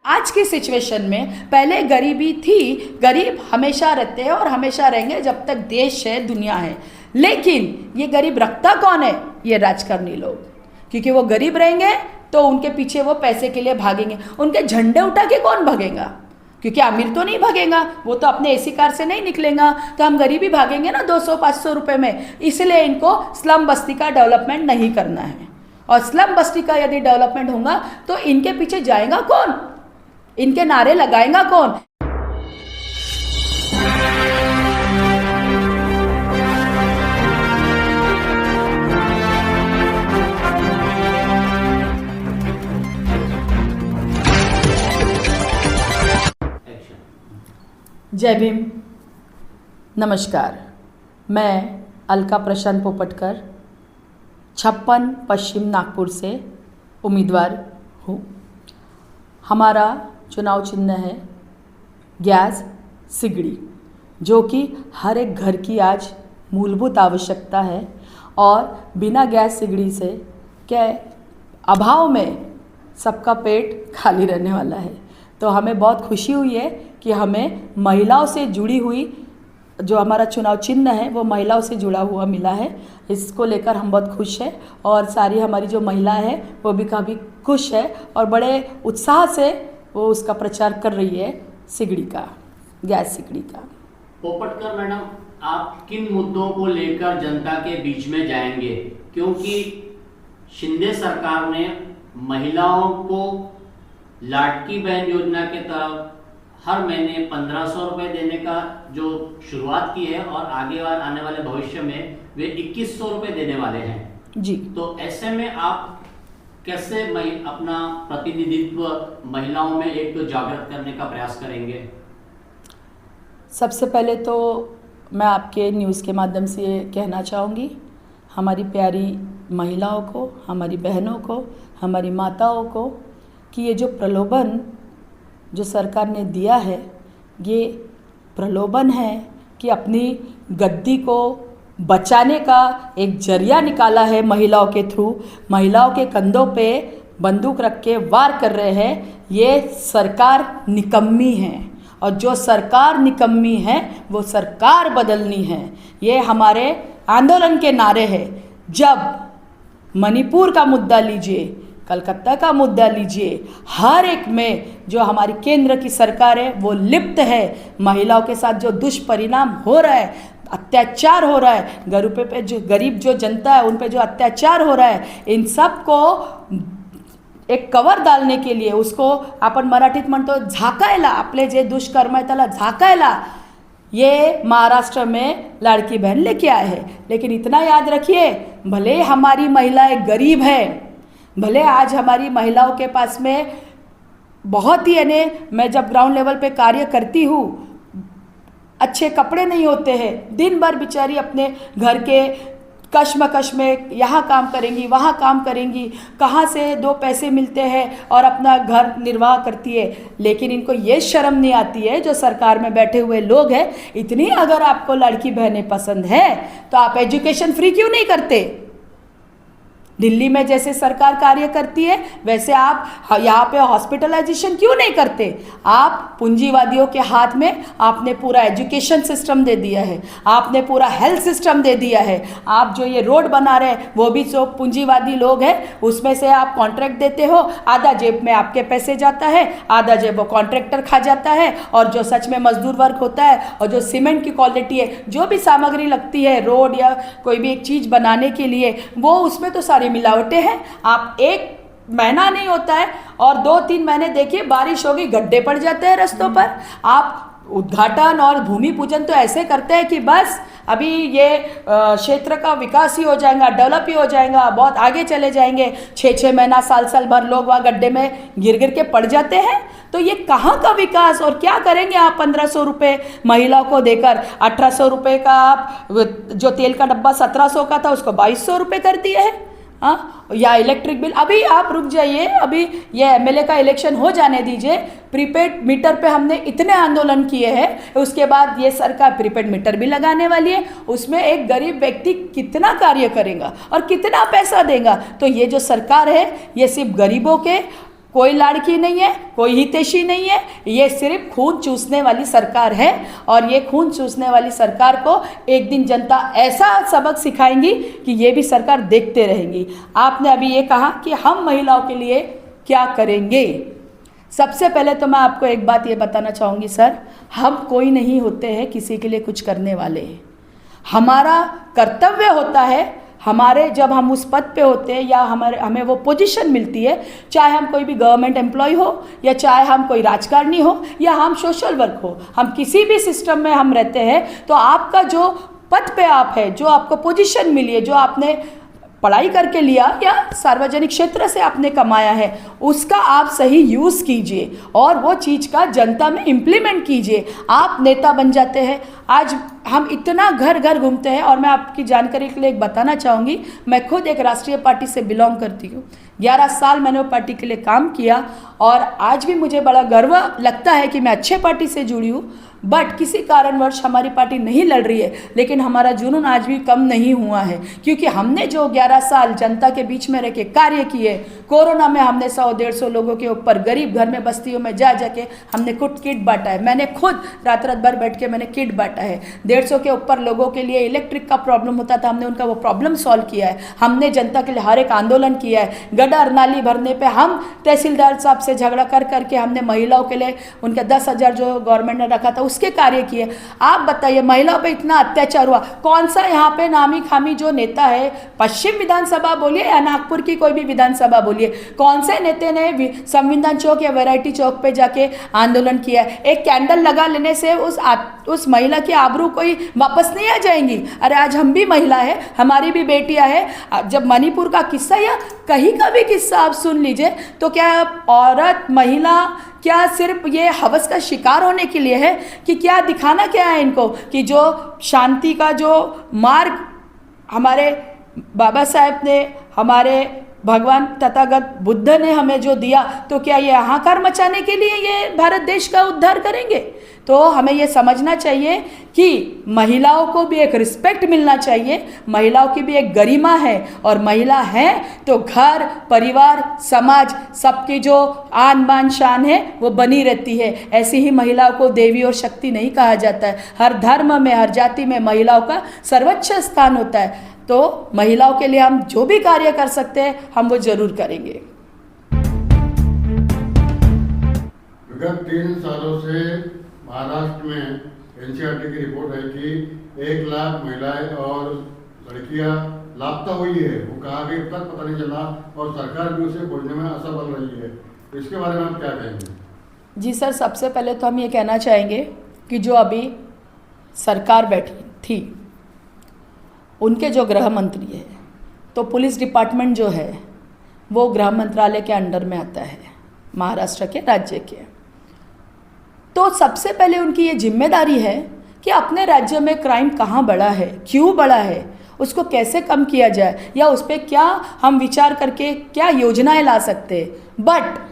आज की सिचुएशन में पहले गरीबी थी, गरीब हमेशा रहते हैं और हमेशा रहेंगे जब तक देश है, दुनिया है। लेकिन ये गरीब रखता कौन है? ये राजकारणी लोग, क्योंकि वो गरीब रहेंगे तो उनके पीछे वो पैसे के लिए भागेंगे। उनके झंडे उठा के कौन भागेगा? क्योंकि अमीर तो नहीं भागेगा, वो तो अपने एसी कार से नहीं निकलेगा, तो हम गरीबी भागेंगे ना 200-500 रुपये में। इसलिए इनको स्लम बस्ती का डेवलपमेंट नहीं करना है। और स्लम बस्ती का यदि डेवलपमेंट होगा तो इनके पीछे जाएगा कौन? इनके नारे लगाएगा कौन? जय भीम, नमस्कार। मैं अलका प्रशांत पोपटकर 56 पश्चिम नागपुर से उम्मीदवार हूँ। हमारा चुनाव चिन्ह है गैस सिगड़ी, जो कि हर एक घर की आज मूलभूत आवश्यकता है। और बिना गैस सिगड़ी से के अभाव में सबका पेट खाली रहने वाला है। तो हमें बहुत खुशी हुई है कि हमें महिलाओं से जुड़ी हुई जो हमारा चुनाव चिन्ह है वो महिलाओं से जुड़ा हुआ मिला है। इसको लेकर हम बहुत खुश हैं और सारी हमारी जो महिला है वो भी काफ़ी खुश है और बड़े उत्साह से वो उसका प्रचार कर रही है, सिगड़ी का, गैस सिगड़ी का। पोपटकर मैडम, आप किन मुद्दों को लेकर जनता के बीच में जाएंगे? क्योंकि शिंदे सरकार ने महिलाओं को लाडकी बहन योजना के तरफ हर महीने 1500 रुपये देने का जो शुरुआत की है और आने वाले भविष्य में वे 2100 रुपये देने वाले हैं जी। तो ऐसे में आप कैसे अपना प्रतिनिधित्व महिलाओं में एक जागृत करने का प्रयास करेंगे? सबसे पहले तो मैं आपके न्यूज़ के माध्यम से ये कहना चाहूँगी, हमारी प्यारी महिलाओं को, हमारी बहनों को, हमारी माताओं को, कि ये जो प्रलोभन जो सरकार ने दिया है, ये प्रलोभन है कि अपनी गद्दी को बचाने का एक जरिया निकाला है महिलाओं के थ्रू। महिलाओं के कंधों पे बंदूक रख के वार कर रहे हैं। ये सरकार निकम्मी है और जो सरकार निकम्मी है वो सरकार बदलनी है। ये हमारे आंदोलन के नारे हैं। जब मणिपुर का मुद्दा लीजिए, कलकत्ता का मुद्दा लीजिए, हर एक में जो हमारी केंद्र की सरकार है वो लिप्त है। महिलाओं के साथ जो दुष्परिणाम हो रहा है, अत्याचार हो रहा है, गरीब जो जनता है उन पे जो अत्याचार हो रहा है, इन सब को एक कवर डालने के लिए, उसको आपण मराठीत म्हणतो झाकायला, आपले जे दुष्कर्म आहे त्याला झाकायला ये महाराष्ट्र में लाड़की बहन लेके आए हैं। लेकिन इतना याद रखिए, भले हमारी महिलाएं गरीब है, भले आज हमारी महिलाओं के पास में बहुत ही मैं जब ग्राउंड लेवल पे कार्य करती हूँ, अच्छे कपड़े नहीं होते हैं, दिन भर बेचारी अपने घर के कश्मकश में यहाँ काम करेंगी, वहाँ काम करेंगी, कहाँ से दो पैसे मिलते हैं और अपना घर निर्वाह करती है। लेकिन इनको ये शर्म नहीं आती है, जो सरकार में बैठे हुए लोग हैं, इतनी अगर आपको लड़की बहनें पसंद है तो आप एजुकेशन फ्री क्यों नहीं करते? दिल्ली में जैसे सरकार कार्य करती है वैसे आप यहाँ पे हॉस्पिटलाइजेशन क्यों नहीं करते? आप पूंजीवादियों के हाथ में आपने पूरा एजुकेशन सिस्टम दे दिया है, आपने पूरा हेल्थ सिस्टम दे दिया है। आप जो ये रोड बना रहे हैं वो भी जो पूंजीवादी लोग हैं, उसमें से आप कॉन्ट्रैक्ट देते हो, आधा जेब में आपके पैसे जाता है, आधा जेब वो कॉन्ट्रैक्टर खा जाता है। और जो सच में मजदूर वर्ग होता है और जो सीमेंट की क्वालिटी है, जो भी सामग्री लगती है रोड या कोई भी एक चीज़ बनाने के लिए, वो उसमें तो सारी मिलावटें हैं। आप एक महीना नहीं होता है और 2-3 महीने देखिए, बारिश होगी, गड्ढे पड़ जाते हैं रास्तों पर। आप उद्घाटन और भूमि पूजन तो ऐसे करते हैं कि बस अभी ये क्षेत्र का विकास ही हो जाएगा, डेवलप ही हो जाएगा, बहुत आगे चले जाएंगे। 6-6 महीना, साल भर लोग वहाँ गड्ढे में गिर के पड़ जाते हैं। तो ये कहाँ का विकास? और क्या करेंगे आप 1500 रुपये महिलाओं को देकर? 1800 रुपये का आप जो तेल का डब्बा 1700 का था उसको 2200 रुपये कर दिए है। हाँ, या इलेक्ट्रिक बिल, अभी आप रुक जाइए, अभी ये एमएलए का इलेक्शन हो जाने दीजिए। प्रीपेड मीटर पे हमने इतने आंदोलन किए हैं, उसके बाद ये सरकार प्रीपेड मीटर भी लगाने वाली है। उसमें एक गरीब व्यक्ति कितना कार्य करेगा और कितना पैसा देगा? तो ये जो सरकार है ये सिर्फ गरीबों के कोई लाड़की नहीं है, कोई हितैषी नहीं है, ये सिर्फ खून चूसने वाली सरकार है। और ये खून चूसने वाली सरकार को एक दिन जनता ऐसा सबक सिखाएंगी कि ये भी सरकार देखते रहेंगी। आपने अभी ये कहा कि हम महिलाओं के लिए क्या करेंगे। सबसे पहले तो मैं आपको एक बात ये बताना चाहूँगी सर, हम कोई नहीं होते हैं किसी के लिए कुछ करने वाले। हमारा कर्तव्य होता है, हमारे जब हम उस पद पे होते हैं या हमें वो पोजीशन मिलती है, चाहे हम कोई भी गवर्नमेंट एम्प्लॉय हो या चाहे हम कोई राजकारणी हो या हम सोशल वर्क हो, हम किसी भी सिस्टम में हम रहते हैं, तो आपका जो पद पे आप है, जो आपको पोजीशन मिली है, जो आपने पढ़ाई करके लिया या सार्वजनिक क्षेत्र से आपने कमाया है, उसका आप सही यूज़ कीजिए और वो चीज़ का जनता में इम्प्लीमेंट कीजिए। आप नेता बन जाते हैं। आज हम इतना घर घर घूमते हैं, और मैं आपकी जानकारी के लिए एक बताना चाहूँगी, मैं खुद एक राष्ट्रीय पार्टी से बिलोंग करती हूँ। 11 साल मैंने वो पार्टी के लिए काम किया और आज भी मुझे बड़ा गर्व लगता है कि मैं अच्छे पार्टी से जुड़ी हूँ। बट किसी कारणवश हमारी पार्टी नहीं लड़ रही है, लेकिन हमारा जुनून आज भी कम नहीं हुआ है, क्योंकि हमने जो 11 साल जनता के बीच में रह के कार्य किए। कोरोना में हमने 100-150 लोगों के ऊपर गरीब घर में बस्तियों में जा जाके हमने किट बांटा है। मैंने खुद रात भर बैठ के मैंने किट बांटा है। 150 के ऊपर लोगों के लिए इलेक्ट्रिक का प्रॉब्लम होता था, हमने उनका वो प्रॉब्लम सॉल्व किया है। हमने जनता के लिए हर एक आंदोलन किया है। गटर नाली भरने पे हम तहसीलदार साहब से झगड़ा कर करके हमने महिलाओं के लिए उनके 10,000 जो गवर्नमेंट ने रखा था उसके कार्य किए। आप बताइए, महिलाओं पे इतना अत्याचार हुआ, कौन सा यहाँ पे नामी खामी जो नेता है, पश्चिम विधानसभा बोलिए या नागपुर की कोई भी विधानसभा बोलिए, कौन से नेता ने संविधान चौक या वैरायटी चौक पे जाके आंदोलन किया है? एक कैंडल लगा लेने से उस महिला की आबरू कोई वापस नहीं आ जाएंगी। अरे आज हम भी महिला है, हमारी भी बेटियां हैं। जब मणिपुर का किस्सा या कहीं का भी किस्सा आप सुन लीजिए, तो क्या औरत महिला क्या सिर्फ ये हवस का शिकार होने के लिए है कि क्या दिखाना क्या है इनको कि जो शांति का जो मार्ग हमारे बाबा साहेब ने, हमारे भगवान तथागत बुद्ध ने हमें जो दिया, तो क्या ये हाहाकार मचाने के लिए ये भारत देश का उद्धार करेंगे? तो हमें ये समझना चाहिए कि महिलाओं को भी एक रिस्पेक्ट मिलना चाहिए, महिलाओं की भी एक गरिमा है, और महिला है तो घर परिवार समाज सबकी जो आन बान शान है वो बनी रहती है। ऐसी ही महिलाओं को देवी और शक्ति नहीं कहा जाता है। हर धर्म में, हर जाति में महिलाओं का सर्वोच्च स्थान होता है। तो महिलाओं के लिए हम जो भी कार्य कर सकते हैं हम वो जरूर करेंगे। विगत 3 सालों से महाराष्ट्र में एनसीईआरटी की रिपोर्ट है कि 1 लाख महिलाएं और लड़कियां लापता हुई है। वो कहाँ गई अब तक पता नहीं चला, और सरकार भी उसे खोजने में असफल रही है। इसके बारे में आप क्या कहेंगे? जी सर, सबसे पहले तो हम ये कहना चाहेंगे कि जो अभी सरकार बैठी थी, उनके जो गृह मंत्री है, तो पुलिस डिपार्टमेंट जो है वो गृह मंत्रालय के अंडर में आता है, महाराष्ट्र के राज्य के। तो सबसे पहले उनकी ये जिम्मेदारी है कि अपने राज्य में क्राइम कहाँ बढ़ा है, क्यों बढ़ा है, उसको कैसे कम किया जाए, या उस पर क्या हम विचार करके क्या योजनाएं ला सकते हैं। बट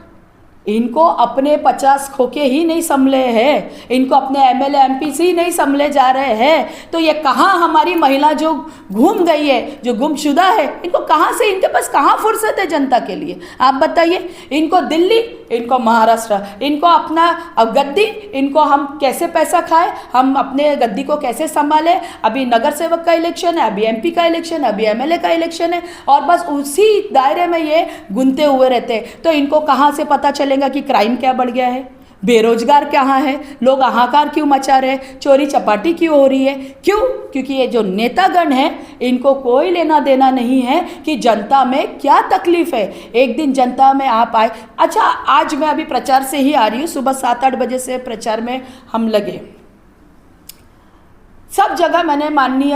इनको अपने 50 खोखे ही नहीं संभले हैं, इनको अपने एमएलए एमपी से ही नहीं संभले जा रहे हैं। तो ये कहाँ हमारी महिला जो घूम गई है, जो गुमशुदा है, इनको कहाँ से, इनके पास कहाँ फुर्सत है जनता के लिए? आप बताइए। इनको दिल्ली, इनको महाराष्ट्र, इनको अपना गद्दी, इनको हम कैसे पैसा खाए, हम अपने गद्दी को कैसे संभालें। अभी नगर सेवक का इलेक्शन है, अभी एमपी का इलेक्शन है, अभी एमएलए का इलेक्शन है, और बस उसी दायरे में ये गुंते हुए रहते हैं। तो इनको कहाँ से पता चलेगा कि क्राइम क्या बढ़ गया है, बेरोजगार कहाँ है, लोग हाहाकार क्यों मचा रहे हैं, चोरी चपाटी क्यों हो रही है? क्यों? क्योंकि ये जो नेतागण हैं, इनको कोई लेना देना नहीं है कि जनता में क्या तकलीफ है। एक दिन जनता में आप आए। अच्छा, आज मैं अभी प्रचार से ही आ रही हूँ, सुबह 7-8 बजे से प्रचार में हम लगे। सब जगह मैंने माननीय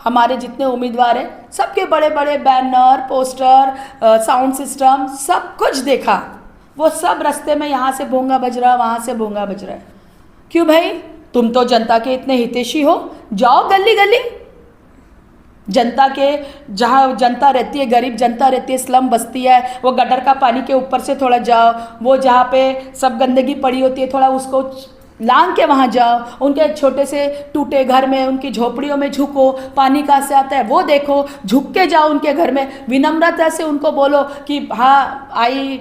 हमारे जितने उम्मीदवार हैं सबके बड़े बड़े बैनर, पोस्टर, साउंड सिस्टम सब कुछ देखा। वो सब रास्ते में यहाँ से भोंगा बज रहा, वहाँ से भोंगा बज रहा है। क्यों भाई? तुम तो जनता के इतने हितैषी हो, जाओ गली गली, जनता के जहाँ जनता रहती है, गरीब जनता रहती है, स्लम बस्ती है, वो गटर का पानी के ऊपर से थोड़ा जाओ, वो जहाँ पे सब गंदगी पड़ी होती है थोड़ा उसको लांग के वहाँ जाओ, उनके छोटे से टूटे घर में, उनकी झोपड़ियों में झुको, पानी कहाँ से आता है वो देखो, झुक के जाओ उनके घर में, विनम्रता से उनको बोलो कि हाँ आई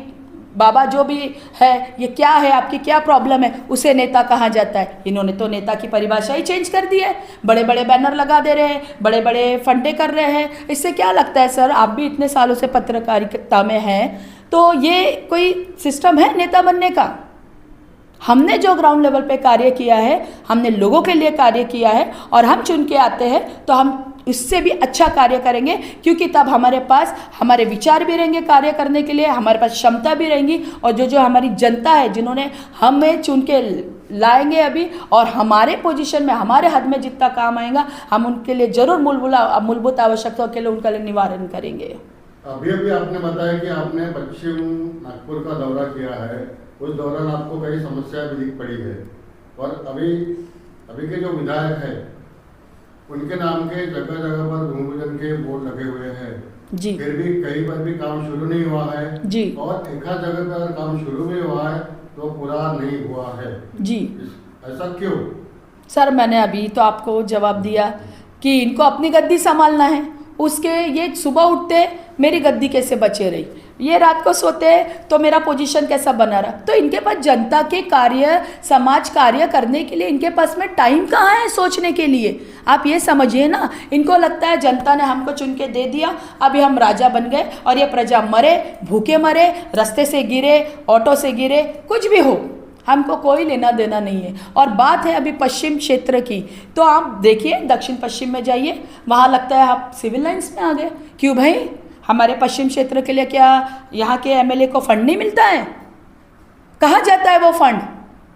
बाबा जो भी है, ये क्या है, आपकी क्या प्रॉब्लम है, उसे नेता कहा जाता है। इन्होंने तो नेता की परिभाषा ही चेंज कर दी है, बड़े बड़े बैनर लगा दे रहे हैं, बड़े बड़े फंडे कर रहे हैं। इससे क्या लगता है सर, आप भी इतने सालों से पत्रकारिता में हैं, तो ये कोई सिस्टम है नेता बनने का? हमने जो ग्राउंड लेवल पे कार्य किया है, हमने लोगों के लिए कार्य किया है, और हम चुन के आते हैं तो हम उससे भी अच्छा कार्य करेंगे, क्योंकि तब हमारे पास हमारे विचार भी रहेंगे कार्य करने के लिए, हमारे पास क्षमता भी रहेंगी, और जो हमारी जनता है जिन्होंने हमें चुन के लाएंगे अभी, और हमारे पोजीशन में हमारे हद में जितना काम आएगा, हम उनके लिए जरूर मूलभूत आवश्यकताओं के लिए उनका निवारण करेंगे। अभी अभी आपने बताया कि आपने पश्चिम नागपुर का दौरा किया है, उस दौरान आपको कई समस्याएं भी दिख पड़ी है, और अभी के जो विधायक है उनके नाम के जगह जगह पर भूमिपूजन के बोर्ड लगे हुए हैं जी, फिर भी कहीं पर भी काम शुरू नहीं हुआ है जी, और एक आध जगह पर काम शुरू भी हुआ है तो पूरा नहीं हुआ है जी। ऐसा क्यों? सर मैंने अभी तो आपको जवाब दिया कि इनको अपनी गद्दी संभालना है, उसके ये सुबह उठते मेरी गद्दी कैसे बचे रही, ये रात को सोते तो मेरा पोजीशन कैसा बना रहा। तो इनके पास जनता के कार्य, समाज कार्य करने के लिए इनके पास में टाइम कहाँ है सोचने के लिए? आप ये समझिए ना, इनको लगता है जनता ने हमको चुन के दे दिया, अभी हम राजा बन गए, और ये प्रजा मरे, भूखे मरे, रास्ते से गिरे, ऑटो से गिरे, कुछ भी हो, हमको कोई लेना देना नहीं है। और बात है अभी पश्चिम क्षेत्र की, तो आप देखिए दक्षिण पश्चिम में जाइए, वहाँ लगता है आप सिविल लाइन्स में आ गए। क्यों भाई? हमारे पश्चिम क्षेत्र के लिए क्या यहाँ के एमएलए को फंड नहीं मिलता है? कहाँ जाता है वो फंड?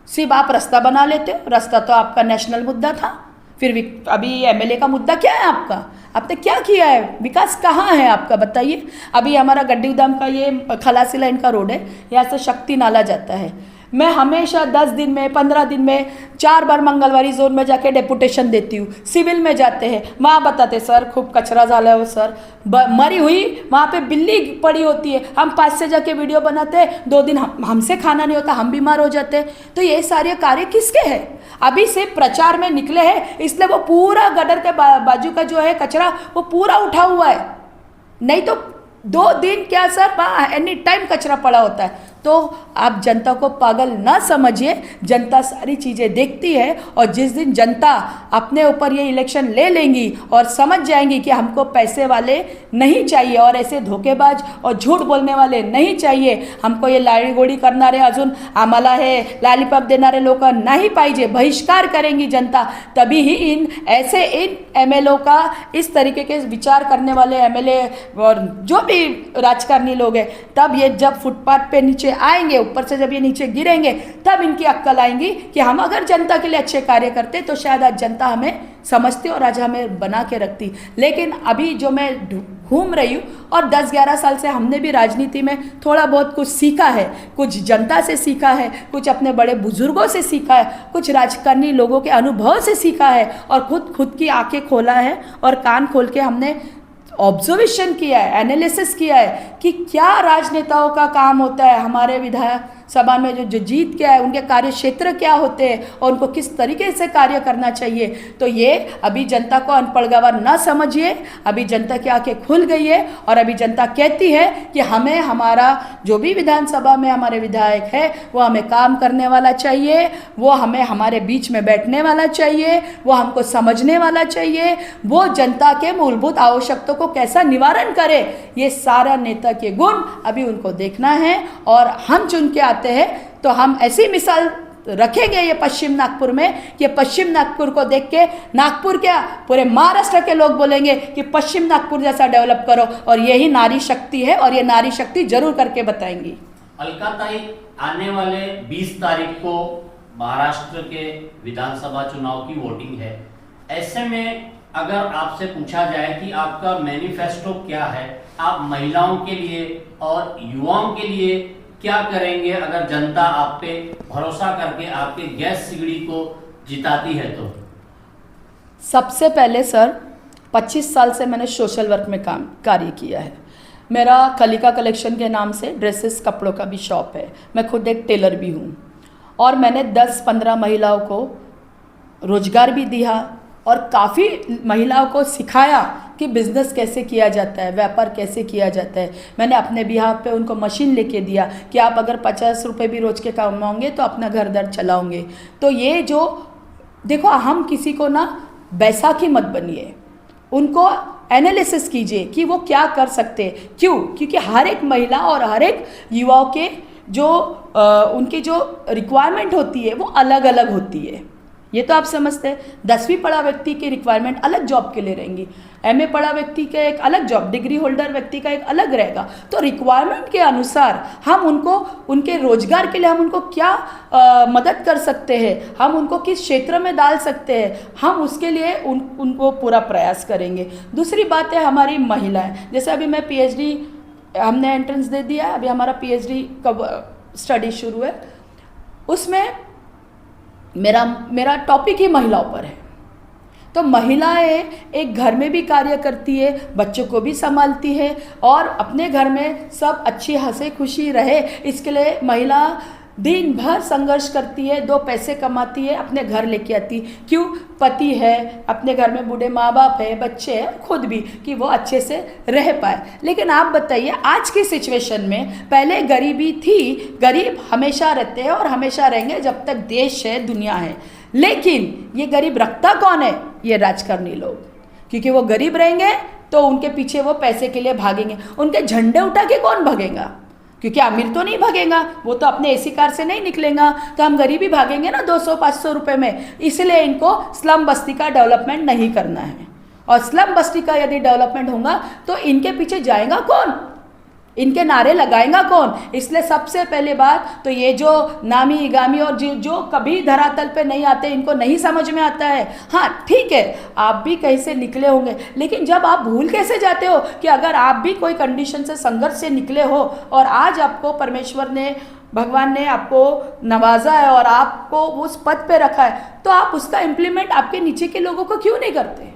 सिर्फ आप रास्ता बना लेते हो, रास्ता तो आपका नेशनल मुद्दा था, फिर भी अभी एमएलए का मुद्दा क्या है आपका? आपने क्या किया है? विकास कहाँ है आपका बताइए? अभी हमारा गड्डी उद्यान का ये खलासी लाइन का रोड है, यहाँ से शक्ति नाला जाता है, मैं हमेशा 10 दिन में 15 दिन में 4 बार मंगलवारी जोन में जाके डेपुटेशन देती हूँ। सिविल में जाते हैं, वहाँ बताते सर खूब कचरा झाला है, वो सर मरी हुई वहाँ पे बिल्ली पड़ी होती है, हम 5 से जाके वीडियो बनाते हैं, 2 दिन हमसे खाना नहीं होता, हम बीमार हो जाते हैं। तो ये सारे कार्य किसके हैं? अभी से प्रचार में निकले हैं, इसलिए वो पूरा गटर के बाजू का जो है कचरा वो पूरा उठा हुआ है, नहीं तो 2 दिन क्या सर, एनी टाइम कचरा पड़ा होता है। तो आप जनता को पागल ना समझिए, जनता सारी चीज़ें देखती है, और जिस दिन जनता अपने ऊपर ये इलेक्शन ले लेंगी और समझ जाएंगी कि हमको पैसे वाले नहीं चाहिए और ऐसे धोखेबाज और झूठ बोलने वाले नहीं चाहिए, हमको ये लाडी गोडी करणारे अजून आम्हाला हे लॉलीपॉप देणारे लोक नहीं पाहिजे, बहिष्कार करेंगी जनता, तभी ही इन एमएलओ का इस तरीके के विचार करने वाले एमएलए और जो भी राजकारणी लोग हैं, तब ये जब फुटपाथ पे नीचे आएंगे, ऊपर से जब ये नीचे गिरेंगे, तब इनकी अक्ल आएंगी कि हम अगर जनता के लिए अच्छे कार्य करते तो शायद आज जनता हमें समझती और आज हमें बना के रखती। लेकिन अभी जो मैं घूम रही हूँ, और 10-11 साल से हमने भी राजनीति में थोड़ा बहुत कुछ सीखा है, कुछ जनता से सीखा है, कुछ अपने बड़े बुजुर्गों से सीखा है, कुछ राजकारणी लोगों के अनुभव से सीखा है, और खुद की आंखें खोला है और कान खोल के हमने ऑब्जर्वेशन किया है, एनालिसिस किया है कि क्या राजनेताओं का काम होता है, हमारे विधायक सभा में जो जीत के आए उनके कार्य क्षेत्र क्या होते हैं और उनको किस तरीके से कार्य करना चाहिए। तो ये अभी जनता को अनपढ़ गंवार ना समझिए, अभी जनता की आंखें खुल गई है, और अभी जनता कहती है कि हमें हमारा जो भी विधानसभा में हमारे विधायक है वो हमें काम करने वाला चाहिए, वो हमें हमारे बीच में बैठने वाला चाहिए, वो हमको समझने वाला चाहिए, वो जनता के मूलभूत आवश्यकताओं को कैसा निवारण करे। ये सारा नेता के गुण अभी उनको देखना है, और हम चुन के आते हैं तो हम ऐसी मिसाल रखेंगे ये पश्चिम नागपुर में कि पश्चिम नागपुर को देख के नागपुर क्या पूरे महाराष्ट्र के लोग बोलेंगे कि पश्चिम नागपुर जैसा डेवलप करो, और यही नारी शक्ति है, और ये नारी शक्ति जरूर करके बताएंगी। अलकाताई, आने वाले 20 तारीख को महाराष्ट्र के विधानसभा चुनाव की वोटिंग है, ऐसे में अगर आपसे पूछा जाए कि आपका मैनिफेस्टो क्या है, आप महिलाओं के लिए और युवाओं के लिए क्या करेंगे अगर जनता आप पे भरोसा करके आपके गैस सिगड़ी को जिताती है? तो सबसे पहले सर 25 साल से मैंने सोशल वर्क में कार्य किया है। मेरा कलिका कलेक्शन के नाम से ड्रेसेस कपड़ों का भी शॉप है, मैं खुद एक टेलर भी हूँ, और मैंने 10-15 महिलाओं को रोजगार भी दिया और काफ़ी महिलाओं को सिखाया कि बिज़नेस कैसे किया जाता है, व्यापार कैसे किया जाता है। मैंने अपने बिहाफ पे उनको मशीन लेके दिया कि आप अगर 50 रुपये भी रोज़ के कमाओगे तो अपना घर दर चलाओगे। तो ये जो देखो, हम किसी को ना बैसाखी मत बनिए, उनको एनालिसिस कीजिए कि वो क्या कर सकते हैं। क्यों? क्योंकि हर एक महिला और हर एक युवाओं के जो उनकी जो रिक्वायरमेंट होती है वो अलग अलग होती है। ये तो आप समझते हैं। 10वीं पढ़ा व्यक्ति की रिक्वायरमेंट अलग जॉब के लिए रहेंगी, MA पढ़ा व्यक्ति का एक अलग जॉब, डिग्री होल्डर व्यक्ति का एक अलग रहेगा। तो रिक्वायरमेंट के अनुसार हम उनको उनके रोजगार के लिए हम उनको क्या मदद कर सकते हैं, हम उनको किस क्षेत्र में डाल सकते हैं, हम उसके लिए उनको पूरा प्रयास करेंगे। दूसरी बात है हमारी महिलाएं। जैसे अभी मैं PhD हमने एंट्रेंस दे दिया है, अभी हमारा PhD का स्टडी शुरू है, उसमें मेरा टॉपिक ही महिलाओं पर है। तो महिलाएं एक घर में भी कार्य करती है, बच्चों को भी संभालती है और अपने घर में सब अच्छी हंसी खुशी रहे, इसके लिए महिला दिन भर संघर्ष करती है, 2 पैसे कमाती है, अपने घर लेके आती। क्यों? पति है, अपने घर में बूढ़े माँ बाप है, बच्चे हैं, खुद भी, कि वो अच्छे से रह पाए। लेकिन आप बताइए आज की सिचुएशन में, पहले गरीबी थी, गरीब हमेशा रहते हैं और हमेशा रहेंगे जब तक देश है, दुनिया है। लेकिन ये गरीब रखता कौन है? ये राजकारणी लोग, क्योंकि वो गरीब रहेंगे तो उनके पीछे वो पैसे के लिए भागेंगे। उनके झंडे उठा के कौन भागेगा? क्योंकि अमीर तो नहीं भागेगा, वो तो अपने AC कार से नहीं निकलेगा। तो हम गरीबी भागेंगे ना 200-500 रुपये में। इसलिए इनको स्लम बस्ती का डेवलपमेंट नहीं करना है। और स्लम बस्ती का यदि डेवलपमेंट होगा तो इनके पीछे जाएगा कौन, इनके नारे लगाएगा कौन? इसलिए सबसे पहले बात तो ये जो नामी इगामी और जो कभी धरातल पे नहीं आते, इनको नहीं समझ में आता है। हाँ ठीक है, आप भी कहीं से निकले होंगे, लेकिन जब आप भूल कैसे जाते हो कि अगर आप भी कोई कंडीशन से, संघर्ष से निकले हो और आज आपको परमेश्वर ने, भगवान ने आपको नवाजा है और आपको उस पद पे रखा है, तो आप उसका इम्प्लीमेंट आपके नीचे के लोगों को क्यों नहीं करते?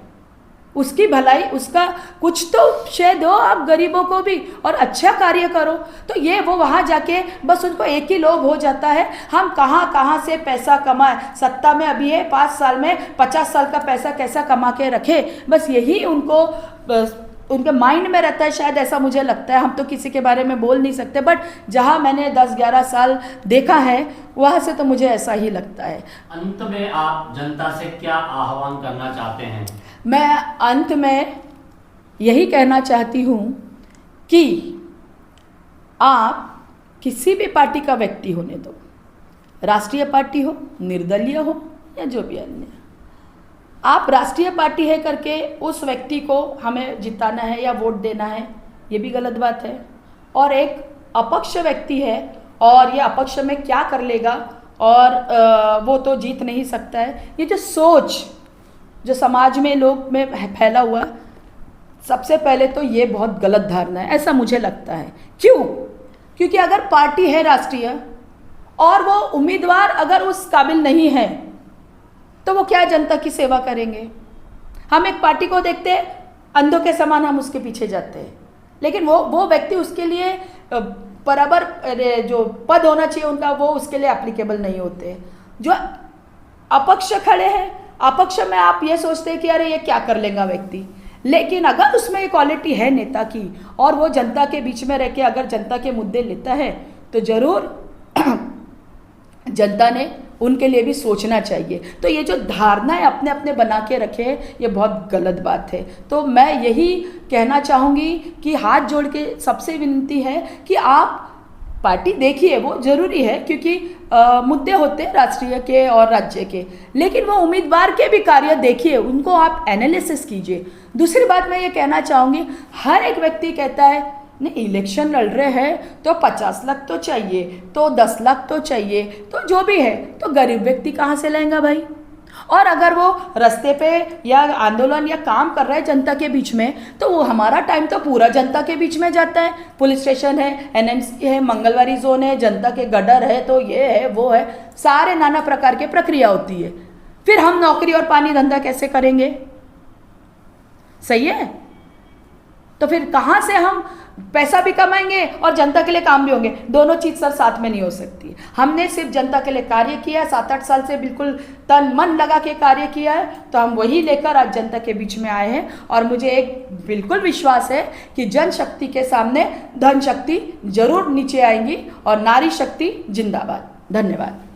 उसकी भलाई, उसका कुछ तो श्रेय दो आप गरीबों को भी और अच्छा कार्य करो। तो ये वो वहाँ जाके बस उनको एक ही लोभ हो जाता है, हम कहाँ से पैसा कमाए, सत्ता में अभी है 5 साल में 50 साल का पैसा कैसा कमा के रखे, बस यही उनको उनके माइंड में रहता है। शायद ऐसा मुझे लगता है, हम तो किसी के बारे में बोल नहीं सकते, बट जहाँ मैंने 10-11 साल देखा है वहाँ से तो मुझे ऐसा ही लगता है। अंत में आप जनता से क्या आह्वान करना चाहते हैं? मैं अंत में यही कहना चाहती हूँ कि आप किसी भी पार्टी का व्यक्ति होने दो, राष्ट्रीय पार्टी हो, निर्दलीय हो या जो भी अन्य, आप राष्ट्रीय पार्टी है करके उस व्यक्ति को हमें जिताना है या वोट देना है, ये भी गलत बात है। और एक अपक्ष व्यक्ति है और ये अपक्ष में क्या कर लेगा और वो तो जीत नहीं सकता है, ये जो सोच जो समाज में लोग में फैला हुआ, सबसे पहले तो ये बहुत गलत धारणा है, ऐसा मुझे लगता है। क्यों? क्योंकि अगर पार्टी है राष्ट्रीय और वो उम्मीदवार अगर उस काबिल नहीं है तो वो क्या जनता की सेवा करेंगे? हम एक पार्टी को देखते हैं, अंधों के समान हम उसके पीछे जाते हैं, लेकिन वो व्यक्ति उसके लिए बराबर जो पद होना चाहिए उनका, वो उसके लिए एप्लीकेबल नहीं होते। जो अपक्ष खड़े हैं, अपक्ष में आप ये सोचते हैं कि अरे ये क्या कर लेगा व्यक्ति, लेकिन अगर उसमें ये क्वालिटी है नेता की और वो जनता के बीच में रह के अगर जनता के मुद्दे लेता है तो जरूर जनता ने उनके लिए भी सोचना चाहिए। तो ये जो धारणाएं अपने अपने बना के रखे, ये बहुत गलत बात है। तो मैं यही कहना चाहूँगी कि हाथ जोड़ के सबसे विनती है कि आप पार्टी देखिए, वो ज़रूरी है क्योंकि मुद्दे होते हैं राष्ट्रीय के और राज्य के, लेकिन वो उम्मीदवार के भी कार्य देखिए, उनको आप एनालिसिस कीजिए। दूसरी बात मैं ये कहना चाहूँगी, हर एक व्यक्ति कहता है नहीं इलेक्शन लड़ रहे हैं तो 50 लाख तो चाहिए, तो 10 लाख तो चाहिए, तो जो भी है, तो गरीब व्यक्ति कहाँ से लाएगा भाई? और अगर वो रास्ते पे या आंदोलन या काम कर रहा है जनता के बीच में, तो वो हमारा टाइम तो पूरा जनता के बीच में जाता है। पुलिस स्टेशन है, NMC है, मंगलवारी जोन है, जनता के गडर है, तो ये है वो है, सारे नाना प्रकार के प्रक्रिया होती है। फिर हम नौकरी और पानी धंधा कैसे करेंगे? सही है? तो फिर कहाँ से हम पैसा भी कमाएंगे और जनता के लिए काम भी होंगे। दोनों चीज़ सर साथ में नहीं हो सकती। हमने सिर्फ जनता के लिए कार्य किया है, 7-8 साल से बिल्कुल तन मन लगा के कार्य किया है, तो हम वही लेकर आज जनता के बीच में आए हैं। और मुझे एक बिल्कुल विश्वास है कि जनशक्ति के सामने धन शक्ति जरूर नीचे आएंगी और नारी शक्ति जिंदाबाद। धन्यवाद।